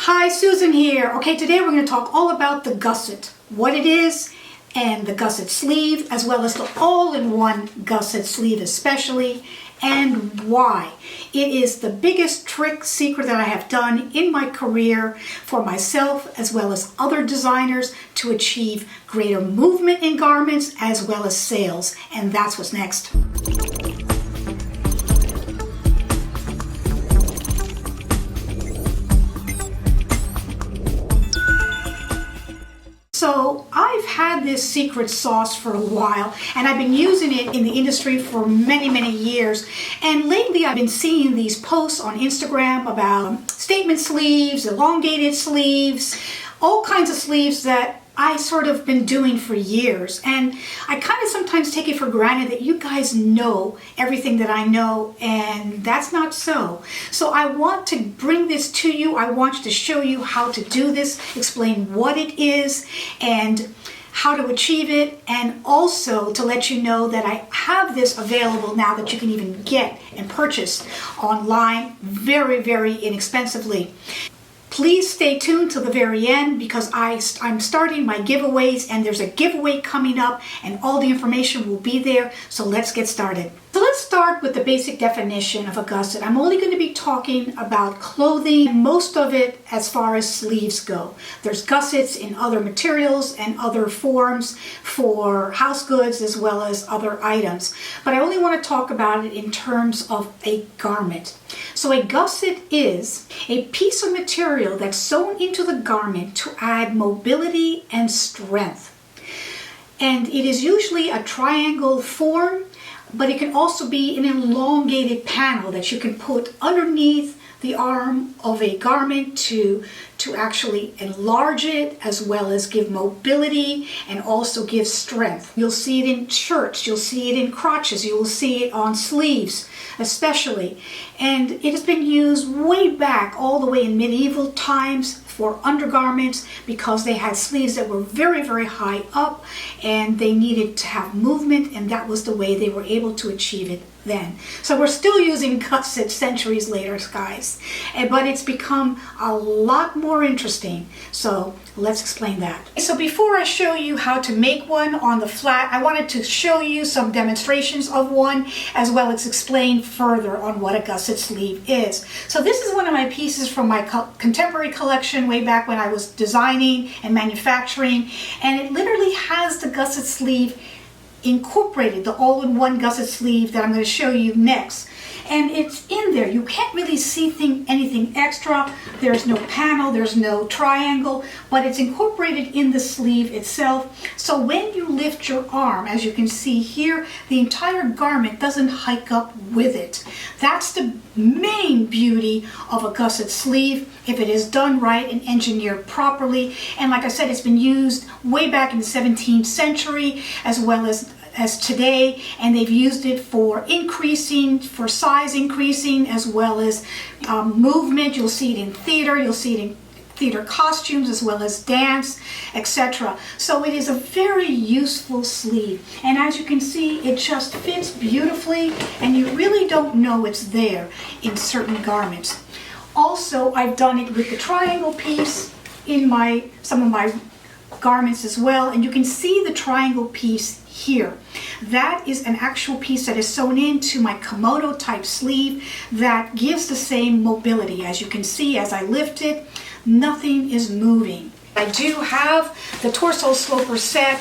Hi, Susan here. Okay, today we're going to talk all about the gusset, what it is, and the gusset sleeve, as well as the all-in-one gusset sleeve especially, and why. It is the biggest trick secret that I have done in my career for myself as well as other designers to achieve greater movement in garments as well as sales, and that's what's next. So I've had this secret sauce for a while, and I've been using it in the industry for many years. And lately I've been seeing these posts on Instagram about statement sleeves, elongated sleeves, all kinds of sleeves that I sort of been doing for years. And I kind of sometimes take it for granted that you guys know everything that I know, and that's not so. So I want to bring this to you. I want to show you how to do this, explain what it is, and how to achieve it, and also to let you know that I have this available now that you can even get and purchase online very inexpensively. Please stay tuned till the very end because I'm starting my giveaways, and there's a giveaway coming up and all the information will be there. So let's get started. So let's start with the basic definition of a gusset. I'm only going to be talking about clothing, most of it as far as sleeves go. There's gussets in other materials and other forms for house goods as well as other items. But I only want to talk about it in terms of a garment. So a gusset is a piece of material that's sewn into the garment to add mobility and strength. And it is usually a triangle form, but it can also be an elongated panel that you can put underneath the arm of a garment to actually enlarge it, as well as give mobility and also give strength. You'll see it in shirts, you'll see it in crotches, you will see it on sleeves especially. And it has been used way back, all the way in medieval times, for undergarments because they had sleeves that were very high up and they needed to have movement, and that was the way they were able to achieve it then. So we're still using gussets centuries later, guys, but it's become a lot more interesting. So let's explain that. So before I show you how to make one on the flat, I wanted to show you some demonstrations of one as well as explain further on what a gusset sleeve is. So this is one of my pieces from my contemporary collection way back when I was designing and manufacturing, and it literally has the gusset sleeve incorporated, the all-in-one gusset sleeve that I'm going to show you next. And it's in there. You can't really see anything extra. There's no panel, there's no triangle, but it's incorporated in the sleeve itself. So when you lift your arm, as you can see here, the entire garment doesn't hike up with it. That's the main beauty of a gusset sleeve if it is done right and engineered properly. And like I said, it's been used way back in the 17th century as well as today, and they've used it for size increasing as well as movement. You'll see it in theater, you'll see it in theater costumes as well as dance, etc. So it is a very useful sleeve, and as you can see, it just fits beautifully and you really don't know it's there in certain garments. Also, I've done it with the triangle piece in some of my garments as well, and you can see the triangle piece here. That is an actual piece that is sewn into my Komodo type sleeve that gives the same mobility. As you can see, as I lift it, nothing is moving. I do have the torso sloper set,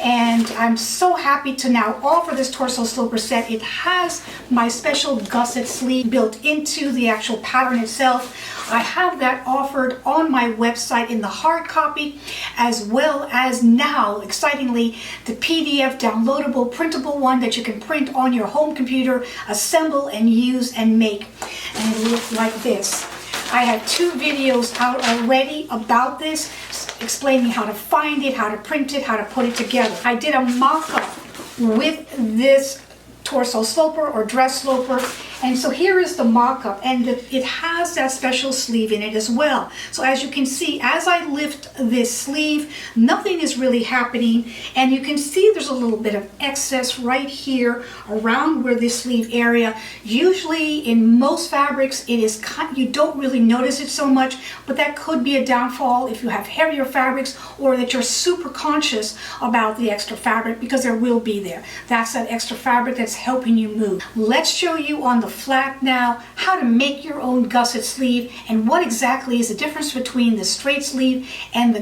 and I'm so happy to now offer this torso sloper set. It has my special gusset sleeve built into the actual pattern itself. I have that offered on my website in the hard copy, as well as now, excitingly, the PDF downloadable printable one that you can print on your home computer, assemble and use and make. And it looks like this. I have 2 videos out already about this, explaining how to find it, how to print it, how to put it together. I did a mock-up with this torso sloper or dress sloper, And so here is the mock-up, and it has that special sleeve in it as well. So as you can see, as I lift this sleeve, nothing is really happening, and you can see there's a little bit of excess right here around where this sleeve area. Usually in most fabrics, you don't really notice it so much, but that could be a downfall if you have heavier fabrics or that you're super conscious about the extra fabric, because there will be there. That's that extra fabric that's helping you move. Let's show you on the flat now how to make your own gusset sleeve and what exactly is the difference between the straight sleeve and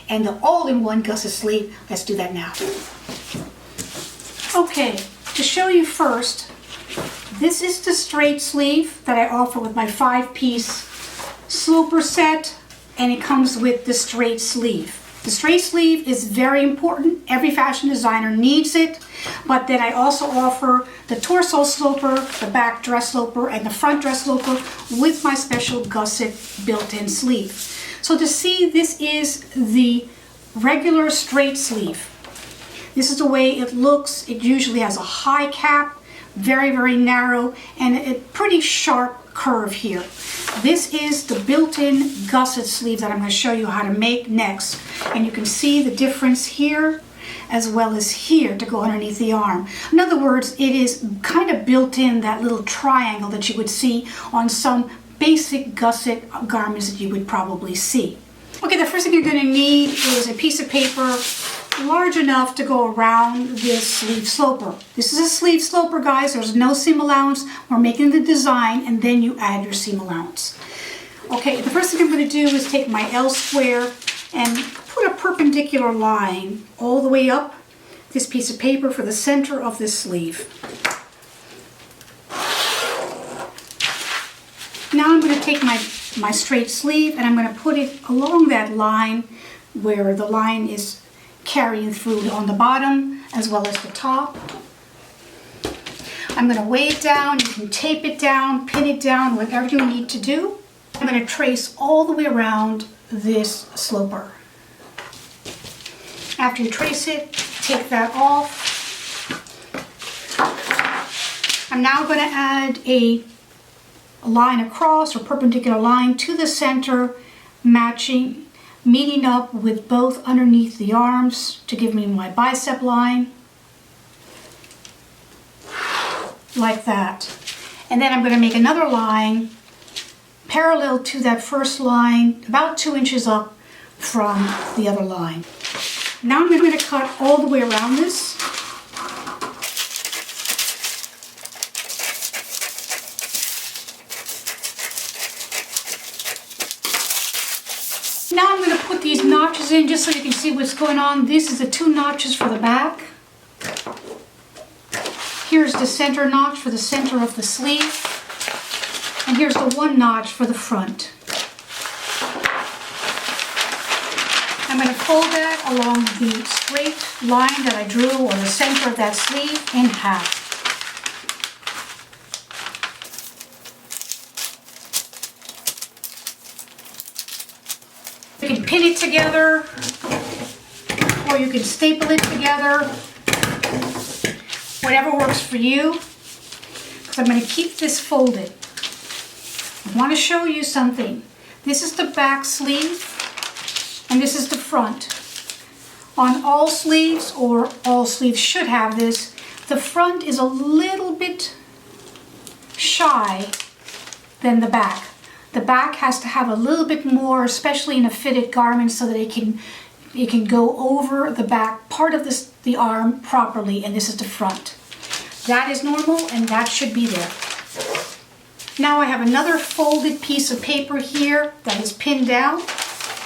the all-in-one gusset sleeve. Let's do that now. Okay, to show you first, this is the straight sleeve that I offer with my 5-piece sloper set, and it comes with the straight sleeve. The straight sleeve is very important. Every fashion designer needs it. But then I also offer the torso sloper, the back dress sloper, and the front dress sloper with my special gusset built-in sleeve. So to see, this is the regular straight sleeve. This is the way it looks. It usually has a high cap, very, very narrow, and a pretty sharp curve here. This is the built-in gusset sleeve that I'm going to show you how to make next. And you can see the difference here as well as here to go underneath the arm. In other words, it is kind of built in, that little triangle that you would see on some basic gusset garments that you would probably see. Okay, the first thing you're going to need is a piece of paper large enough to go around this sleeve sloper. This is a sleeve sloper, guys. There's no seam allowance. We're making the design, and then you add your seam allowance. Okay, the first thing I'm going to do is take my L square and put a perpendicular line all the way up this piece of paper for the center of this sleeve. Now I'm going to take my straight sleeve, and I'm going to put it along that line where the line is carrying through on the bottom as well as the top. I'm going to weigh it down. You can tape it down, pin it down, whatever you need to do. I'm going to trace all the way around this sloper. After you trace it, take that off. I'm now going to add a line across, or perpendicular line to the center, meeting up with both underneath the arms to give me my bicep line, like that. And then I'm going to make another line parallel to that first line, about 2 inches up from the other line. Now I'm going to cut all the way around this. Now I'm going to put these notches in just so you can see what's going on. This is the 2 notches for the back. Here's the center notch for the center of the sleeve. And here's the 1 notch for the front. I'm going to fold that along the straight line that I drew, or the center of that sleeve, in half. You can pin it together, or you can staple it together, whatever works for you, because I'm going to keep this folded. I want to show you something. This is the back sleeve, and this is the front. On all sleeves, or all sleeves should have this, the front is a little bit shy than the back. The back has to have a little bit more, especially in a fitted garment, so that it can go over the back part of the arm properly, and this is the front. That is normal, and that should be there. Now I have another folded piece of paper here that is pinned down.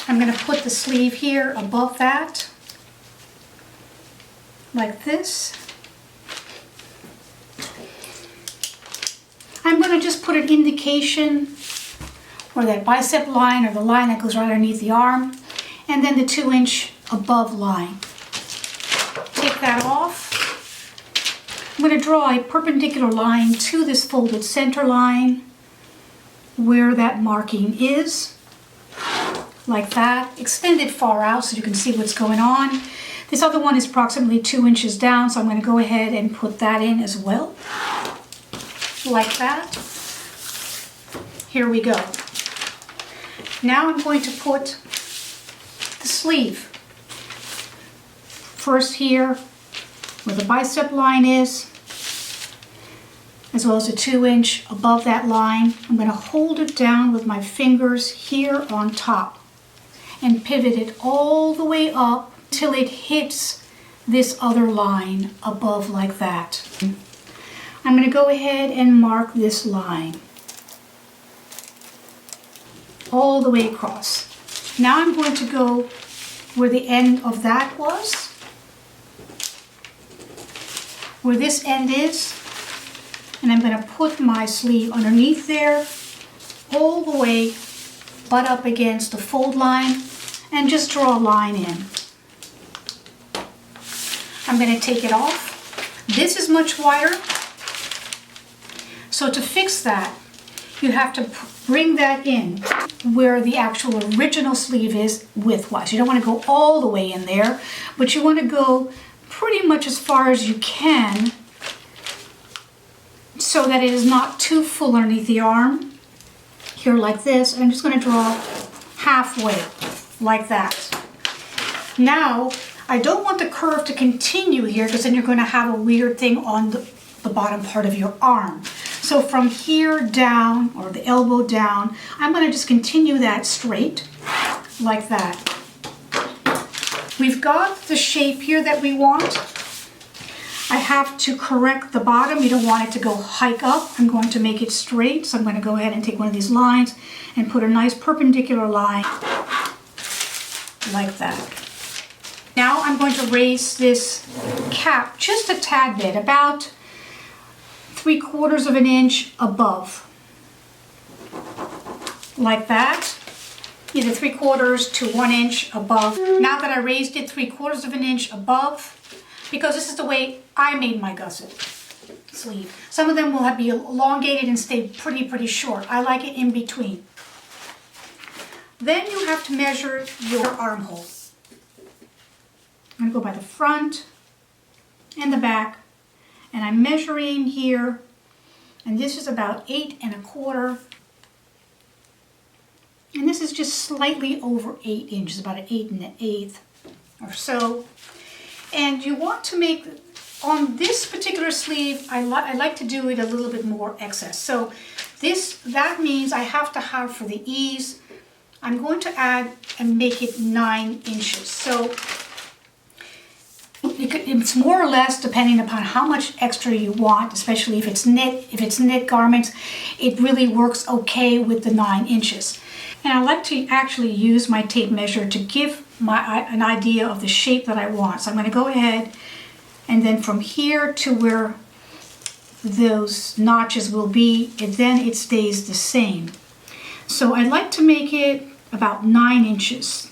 I'm going to put the sleeve here above that, like this. I'm going to just put an indication or that bicep line, or the line that goes right underneath the arm, and then the 2-inch above line. Take that off. I'm going to draw a perpendicular line to this folded center line where that marking is, like that. Extend it far out so you can see what's going on. This other one is approximately 2 inches down, so I'm going to go ahead and put that in as well, like that. Here we go. Now I'm going to put the sleeve. First here, where the bicep line is, as well as a 2-inch above that line. I'm going to hold it down with my fingers here on top and pivot it all the way up till it hits this other line above like that. I'm going to go ahead and mark this line all the way across. Now I'm going to go where the end of that was, where this end is, and I'm going to put my sleeve underneath there, all the way, butt up against the fold line, and just draw a line in. I'm going to take it off. This is much wider, so to fix that, you have to bring that in where the actual original sleeve is width-wise. You don't want to go all the way in there, but you want to go pretty much as far as you can so that it is not too full underneath the arm. Here like this, and I'm just going to draw halfway like that. Now, I don't want the curve to continue here because then you're going to have a weird thing on the bottom part of your arm. So from here down, or the elbow down, I'm going to just continue that straight like that. We've got the shape here that we want. I have to correct the bottom. You don't want it to go hike up. I'm going to make it straight. So I'm going to go ahead and take one of these lines and put a nice perpendicular line like that. Now I'm going to raise this cap just a tad bit, about 3/4 of an inch above. Like that. Either 3/4 to 1 inch above. Now that I raised it 3/4 of an inch above, because this is the way I made my gusset sleeve. Some of them will be elongated and stay pretty short. I like it in between. Then you have to measure your armhole. I'm going to go by the front and the back, and I'm measuring here, and this is about 8 1/4, and this is just slightly over 8 inches, about an 8 1/8 or so. And you want to make, on this particular sleeve, I like to do it a little bit more excess. So that means I have to have, for the ease, I'm going to add and make it 9 inches. So it's more or less depending upon how much extra you want, especially if it's knit. If it's knit garments, it really works okay with the 9 inches. And I like to actually use my tape measure to give an idea of the shape that I want. So I'm going to go ahead, and then from here to where those notches will be, and then it stays the same. So I'd like to make it about 9 inches,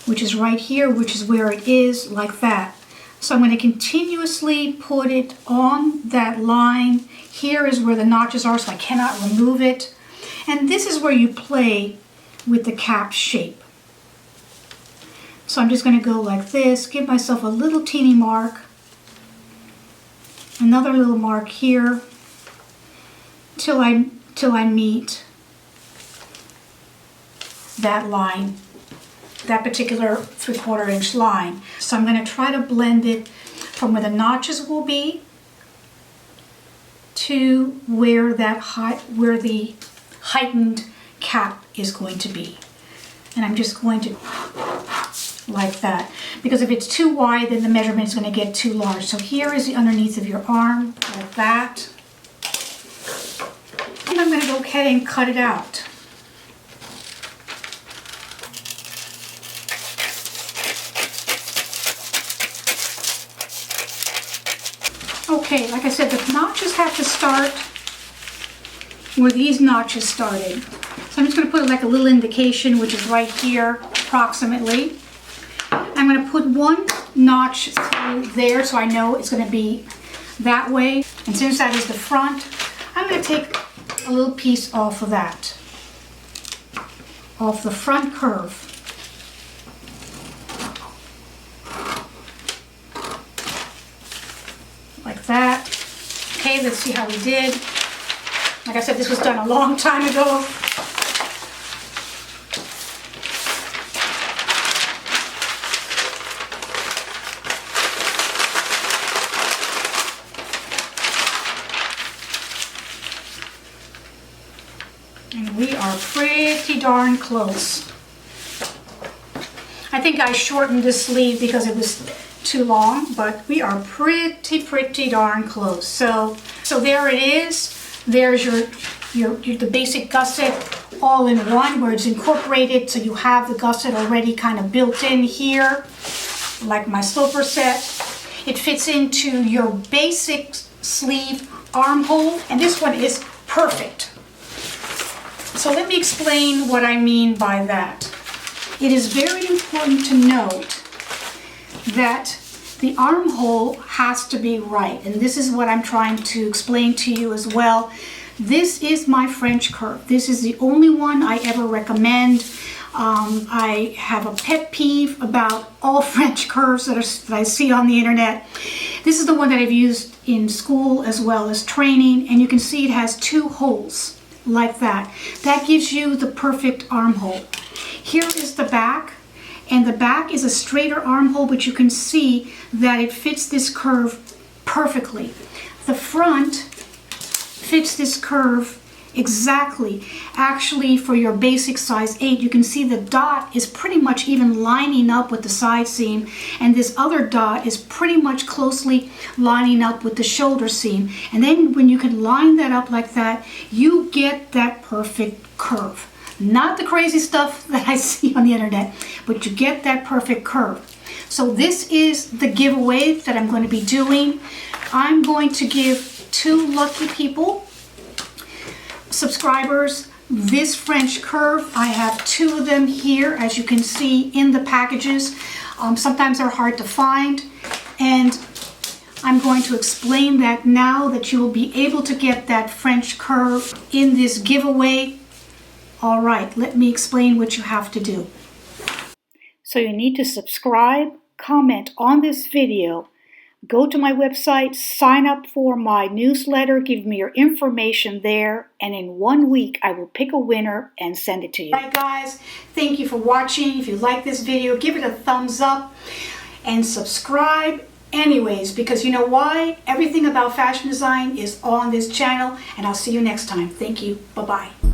which is right here, which is where it is, like that. So I'm going to continuously put it on that line. Here is where the notches are, so I cannot remove it. And this is where you play with the cap shape. So I'm just going to go like this, give myself a little teeny mark, another little mark here, till I meet that line, that particular 3/4 inch line. So I'm going to try to blend it from where the notches will be to where where the heightened cap is going to be. And I'm just going to like that, because if it's too wide, then the measurement is going to get too large. So here is the underneath of your arm, like that. And I'm going to go ahead and cut it out. Okay, like I said, the notches have to start where these notches started. So I'm just going to put like a little indication, which is right here, approximately. I'm going to put one notch through there so I know it's going to be that way. And since that is the front, I'm going to take a little piece off of that, off the front curve. Like that. Okay, let's see how we did. Like I said, this was done a long time ago. And we are pretty darn close. I think I shortened this sleeve because it was too long, but we are pretty darn close. So there it is. There's the basic gusset all in one, where it's incorporated, so you have the gusset already kind of built in here, like my slipper set. It fits into your basic sleeve armhole, and this one is perfect. So let me explain what I mean by that. It is very important to note that the armhole has to be right, and this is what I'm trying to explain to you as well. This is my French curve. This is the only one I ever recommend. I have a pet peeve about all French curves that I see on the internet. This is the one that I've used in school as well as training, and you can see it has 2 holes like that. That gives you the perfect armhole. Here is the back, and the back is a straighter armhole, but you can see that it fits this curve perfectly. The front fits this curve exactly. Actually, for your basic size 8, you can see the dot is pretty much even lining up with the side seam, and this other dot is pretty much closely lining up with the shoulder seam. And then when you can line that up like that, you get that perfect curve. Not the crazy stuff that I see on the internet, but you get that perfect curve. So this is the giveaway that I'm going to be doing. I'm going to give 2 lucky people, subscribers, this French curve. I have 2 of them here, as you can see in the packages. Sometimes they're hard to find, and I'm going to explain that now, that you will be able to get that French curve in this giveaway. All right, let me explain what you have to do. So you need to subscribe, comment on this video, go to my website, sign up for my newsletter, give me your information there, and in 1 week I will pick a winner and send it to you. All right, guys, thank you for watching. If you like this video, give it a thumbs up and subscribe anyways, because you know why? Everything about fashion design is on this channel, and I'll see you next time. Thank you. Bye-bye.